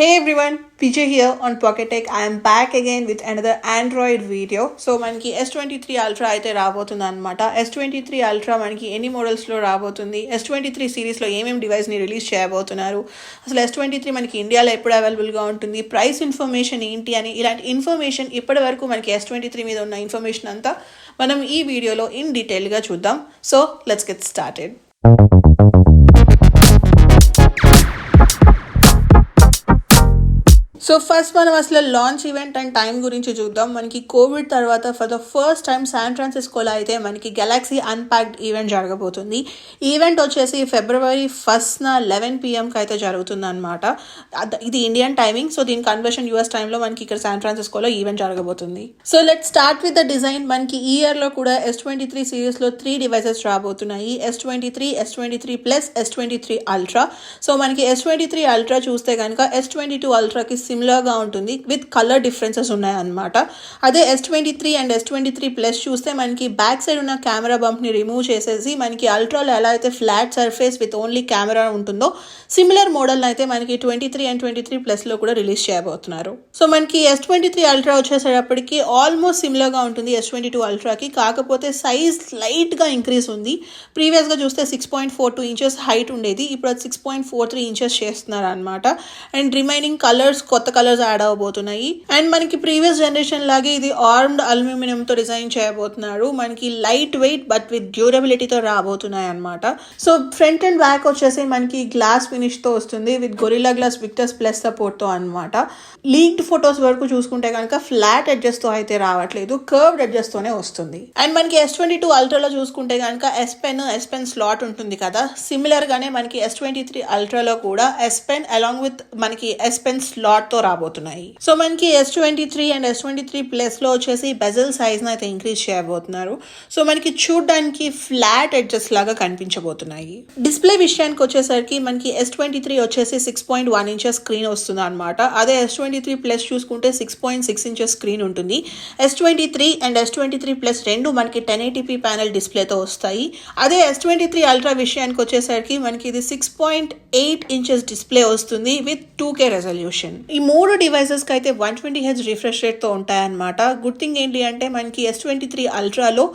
Hey everyone, PJ here on Pocket Tech. I am back again with another Android video. So మనకి S23 Ultra అయితే రాబోతుంది అనమాట. S23 Ultra మనకి ఎన్ని మోడల్స్లో రాబోతుంది, S23 సిరీస్లో ఏమేమి డివైస్ని రిలీజ్ చేయబోతున్నారు, అసలు S23 మనకి ఇండియాలో ఎప్పుడు అవైలబుల్గా ఉంటుంది, ప్రైస్ ఇన్ఫర్మేషన్ ఏంటి అని ఇలాంటి ఇన్ఫర్మేషన్ ఇప్పటి వరకు మనకి S23 మీద ఉన్న ఇన్ఫర్మేషన్ అంతా మనం ఈ వీడియోలో ఇన్ డీటెయిల్గా చూద్దాం. So let's get started. So first మనం అసలు లాంచ్ ఈవెంట్ అండ్ టైం గురించి చూద్దాం. మనకి కోవిడ్ తర్వాత for the first time San ఫ్రాన్సిస్కోలో అయితే మనకి గెలాక్సీ అన్ప్యాక్డ్ ఈవెంట్ జరగబోతుంది. ఈవెంట్ వచ్చేసి February 1st 11 PM అయితే జరుగుతుంది అనమాట. ఇది ఇండియన్ టైమింగ్. సో దీని కన్వర్షన్ US టైంలో మనకి ఇక్కడ శాన్ ఫ్రాన్సిస్కోలో ఈవెంట్ జరగబోతుంది. So let start with the design. మనకి ఈ ఇయర్లో కూడా S23 సిరీస్లో 3 డివైసెస్ రాబోతున్నాయి. S23, S23 Plus, S23 Ultra. So మనకి S23 Ultra చూస్తే కనుక S22 Ultraకి సిమిలర్గా ఉంటుంది, విత్ కలర్ డిఫరెన్సెస్ ఉన్నాయన్నమాట. అదే S23 అండ్ S23 Plus చూస్తే మనకి బ్యాక్ సైడ్ ఉన్న కెమెరా బంప్ని రిమూవ్ చేసేసి మనకి అల్ట్రాలో ఎలా అయితే flat surface with only camera ఉంటుందో సిమిలర్ మోడల్ని అయితే మనకి 23 అండ్ 23 Plusలో కూడా రిలీజ్ చేయబోతున్నారు. సో మనకి S23 Ultra వచ్చేసేటప్పటికి ఆల్మోస్ట్ సిమిలర్గా ఉంటుంది S22 Ultraకి, కాకపోతే సైజ్ లైట్గా ఇంక్రీజ్ ఉంది. ప్రీవియస్గా చూస్తే 6.42 inches హైట్ ఉండేది, ఇప్పుడు అది 6.43 inches చేస్తున్నారు అనమాట. అండ్ రిమైనింగ్ కలర్స్ కొత్త కలర్స్ యాడ్ అవబోతున్నాయి. అండ్ మనకి ప్రీవియస్ జనరేషన్ లాగే ఇది ఆర్మ్డ్ అల్యూమినియంతో డిజైన్ చేయబోతున్నారు. మనకి లైట్ వెయిట్ బట్ విత్ డ్యూరబిలిటీతో రాబోతున్నాయి అనమాట. సో ఫ్రంట్ అండ్ బ్యాక్ వచ్చేసి మనకి గ్లాస్ ఫినిష్తో వస్తుంది, విత్ గొరిల్లా గ్లాస్ విక్టర్స్ ప్లస్ సపోర్ట్తో అనమాట. లీక్డ్ ఫొటోస్ వరకు చూసుకుంటే కనుక ఫ్లాట్ ఎడ్జెస్తో అయితే రావట్లేదు, కర్వ్డ్ ఎడ్జెస్తోనే వస్తుంది. అండ్ మనకి S22 Ultraలో చూసుకుంటే కనుక S Pen స్లాట్ ఉంటుంది కదా, సిమిలర్ గానే మనకి S23 Ultraలో కూడా S Pen అలాంగ్ విత్ మనకి S Pen స్లాట్ తో రాబోతున్నాయి. సో మనకి S23 అండ్ S23 Plus లో వచ్చేసి బెజల్ సైజ్ అయితే ఇంక్రీజ్ చేయబోతున్నారు. సో మనకి చూడడానికి ఫ్లాట్ ఎడ్జెస్ లాగా కనిపించబోతున్నాయి. డిస్ప్లే విషయానికి వచ్చేసరికి మనకి S23 వచ్చేసి 6.1 inches స్క్రీన్ వస్తుంది అనమాట. అదే S23 Plus చూసుకుంటే 6.6 inches స్క్రీన్ ఉంటుంది. S23 అండ్ S23 Plus రెండు మనకి 1080p ప్యానెల్ డిస్ప్లేతో వస్తాయి. అదే S23 Ultra విషయానికి వచ్చేసరికి మనకి ఇది 6.8 inches డిస్ప్లే వస్తుంది విత్ 2K రెజల్యూషన్. ఈ మూడు డివైసెస్ కి అయితే 120Hz రిఫ్రెష్ రేట్ తో ఉంటాయన్నమాట. గుడ్ థింగ్ ఏంటి అంటే మనకి S23 Ultraలో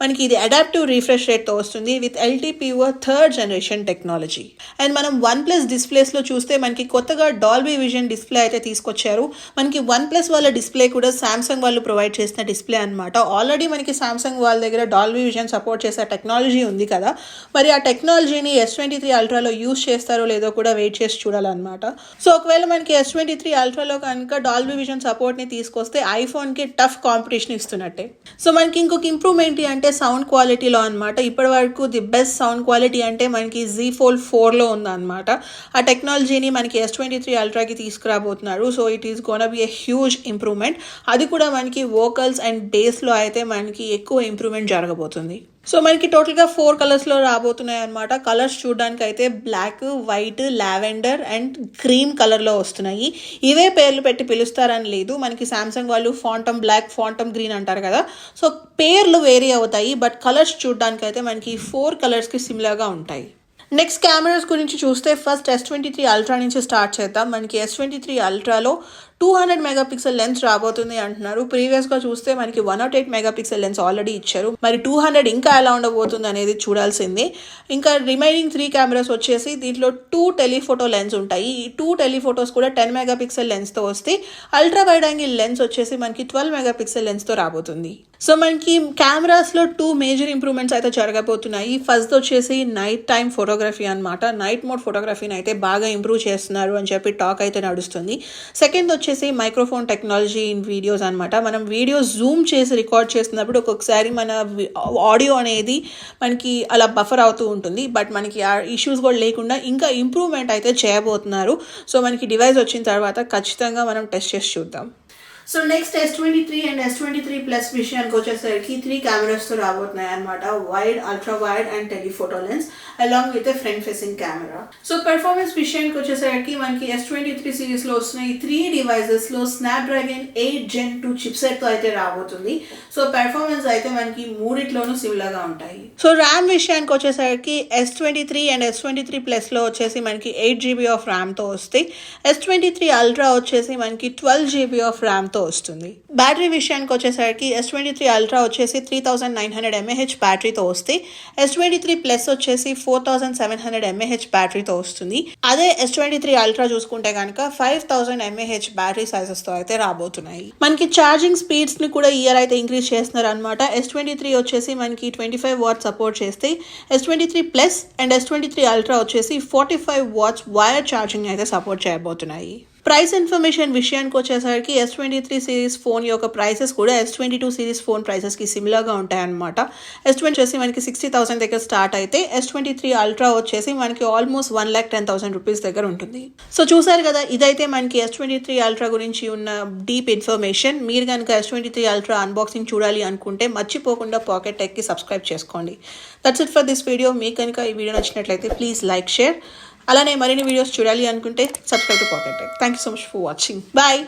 మనకి ఇది అడాప్టివ్ రిఫ్రెష్ రేట్ తో వస్తుంది with LTPO 3rd generation technology. And మనం OnePlus డిస్ప్లేస్ లో చూస్తే మనకి కొత్తగా డాల్బీ విజన్ డిస్ప్లే అయితే తీసుకొచ్చారు. మనకి OnePlus వాళ్ళ డిస్ప్లే కూడా సామ్సంగ్ వాళ్ళు ప్రొవైడ్ చేసిన డిస్ప్లే అనమాట. ఆల్రెడీ మనకి సామ్సంగ్ వాళ్ళ దగ్గర డాల్బీ విజన్ సపోర్ట్ చేసే టెక్నాలజీ ఉంది కదా, మరి ఆ టెక్నాలజీని S23 Ultraలో యూజ్ చేస్తారో లేదో కూడా వెయిట్ చేసి చూడాలన్నమాట. సో ఒకవేళ మనకి S23 Ultraలో కనుక డాల్బీ విజన్ సపోర్ట్ని తీసుకొస్తే ఐఫోన్కి టఫ్ కాంపిటీషన్ ఇస్తున్నట్టే. సో మనకి ఇంకొక ఇంప్రూవ్మెంట్ అంటే సౌండ్ క్వాలిటీలో అనమాట. ఇప్పటి వరకు ది బెస్ట్ సౌండ్ క్వాలిటీ అంటే మనకి Z Fold 4లో ఉందన్నమాట. ఆ టెక్నాలజీని మనకి S23 Ultraకి తీసుకురాబోతున్నారు. So it is gonna be a huge improvement. అది కూడా మనకి వోకల్స్ అండ్ బేస్లో అయితే మనకి ఎక్కువ ఇంప్రూవ్మెంట్ జరగబోతుంది. సో మనకి టోటల్గా 4 కలర్స్లో రాబోతున్నాయి అనమాట. కలర్స్ చూడడానికి అయితే black, white, lavender and cream కలర్లో వస్తున్నాయి. ఇవే పేర్లు పెట్టి పిలుస్తారని లేదు. మనకి సామ్సంగ్ వాళ్ళు ఫాంటమ్ బ్లాక్, ఫాంటమ్ గ్రీన్ అంటారు కదా, సో పేర్లు వేరీ అవుతాయి, బట్ కలర్స్ చూడడానికి అయితే మనకి 4 కలర్స్కి సిమిలర్గా ఉంటాయి. నెక్స్ట్ కెమెరాస్ గురించి చూస్తే ఫస్ట్ S23 Ultra నుంచి స్టార్ట్ చేద్దాం. మనకి S23 Ultraలో 200 మెగాపిక్సెల్ లెన్స్ రాబోతుంది అంటున్నారు. ప్రీవియస్గా చూస్తే మనకి 108 మెగాపిక్సెల్ లెన్స్ ఆల్రెడీ ఇచ్చారు. మరి 200 ఇంకా ఎలా ఉండబోతుంది అనేది చూడాల్సిందే. ఇంకా రిమైనింగ్ 3 కెమెరాస్ వచ్చేసి దీంట్లో 2 టెలిఫోటో లెన్స్ ఉంటాయి. ఈ 2 టెలిఫోటోస్ కూడా 10 మెగాపిక్సెల్ లెన్స్తో వస్తే అల్ట్రా వైడ్ యాంగిల్ లెన్స్ వచ్చేసి మనకి 12 మెగాపిక్సెల్ లెన్స్తో రాబోతుంది. సో మనకి కెమెరాస్లో 2 మేజర్ ఇంప్రూవ్మెంట్స్ అయితే జరగబోతున్నాయి. ఫస్ట్ వచ్చేసి నైట్ టైం ఫోటోగ్రఫీ అనమాట. నైట్ మోడ్ ఫోటోగ్రఫీని అయితే బాగా ఇంప్రూవ్ చేస్తున్నారు అని చెప్పి టాక్ అయితే నడుస్తుంది. సెకండ్ వచ్చేసి మైక్రోఫోన్ టెక్నాలజీ ఇన్ వీడియోస్ అనమాట. మనం వీడియో జూమ్ చేసి రికార్డ్ చేస్తున్నప్పుడు ఒక్కొక్కసారి మన ఆడియో అనేది మనకి అలా బఫర్ అవుతూ ఉంటుంది, బట్ మనకి ఆ ఇష్యూస్ కూడా లేకుండా ఇంకా ఇంప్రూవ్మెంట్ అయితే చేయబోతున్నారు. సో మనకి డివైస్ వచ్చిన తర్వాత ఖచ్చితంగా మనం టెస్ట్ చేసి చూద్దాం. So next S23 and S23 plus విషయానికి వచ్చేసరికి 3 కెమెరాస్తో రాబోతున్నాయి అనమాట. Wide, ultra wide and telephoto lens along with front facing camera. So performance విషయానికి వచ్చేసరికి మనకి S23 సిరీస్లో వస్తున్న ఈ 3 డివైజెస్లో స్నాప్డ్రాగన్ 8 Gen 2 చిప్సెట్తో అయితే రాబోతుంది. సో పెర్ఫార్మెన్స్ అయితే మనకి మూడిట్లోనూ సిమిలర్గా ఉంటాయి. సో ర్యామ్ విషయానికి వచ్చేసరికి S23 అండ్ S23 ప్లస్లో వచ్చేసి మనకి 8 GB ఆఫ్ ర్యామ్తో వస్తాయి. S23 అల్ట్రా వచ్చేసి మనకి 12 GB ఆఫ్ ర్యామ్తో వస్తుంది. బ్యాటరీ విషయానికి వచ్చేసరికి S23 అల్ట్రా వచ్చేసి 3900 mAh బ్యాటరీతో వస్తాయి. S23 ప్లస్ వచ్చేసి 4700 mAh బ్యాటరీతో వస్తుంది. అదే S23 అల్ట్రా చూసుకుంటే కనుక 5000 mAh బ్యాటరీ సైజెస్ తో అయితే రాబోతున్నాయి. మనకి ఛార్జింగ్ స్పీడ్స్ ని కూడా ఇయర్ అయితే ఇంక్రీజ్ చేస్తున్నారు అనమాట. S23 వచ్చేసి మనకి 25 వాట్ సపోర్ట్ చేస్తే S23 plus and S23 ultra వచ్చేసి 45 వాట్స్ వైర్ ఛార్జింగ్ అయితే సపోర్ట్ చేయబోతున్నాయి. ప్రైస్ ఇన్ఫర్మేషన్ విషయానికి వచ్చేసరికి S23 సిరీస్ ఫోన్ యొక్క ప్రైసెస్ కూడా S22 సిరీస్ ఫోన్ ప్రైసెస్కి సిమిలర్గా ఉంటాయన్నమాట. S20 వచ్చేసి మనకి 60,000 దగ్గర స్టార్ట్ అయితే S23 అల్ట్రా వచ్చేసి మనకి ఆల్మోస్ట్ 1,10,000 రూపీస్ దగ్గర ఉంటుంది. సో చూసారు కదా, ఇదైతే మనకి S23 అల్ట్రా గురించి ఉన్న డీప్ ఇన్ఫర్మేషన్. మీరు కనుక S23 అల్ట్రా అన్బాక్సింగ్ చూడాలి అనుకుంటే మర్చిపోకుండా పాకెట్ టెక్కి సబ్స్క్రైబ్ చేసుకోండి. That's it for this video. మీకు కనుక ఈ వీడియో నచ్చినట్లయితే ప్లీజ్ లైక్, షేర్. అలానే మరిన్ని వీడియోస్ చూడాలి అనుకుంటే subscribe to pocket tech. Thank you so much for watching. Bye.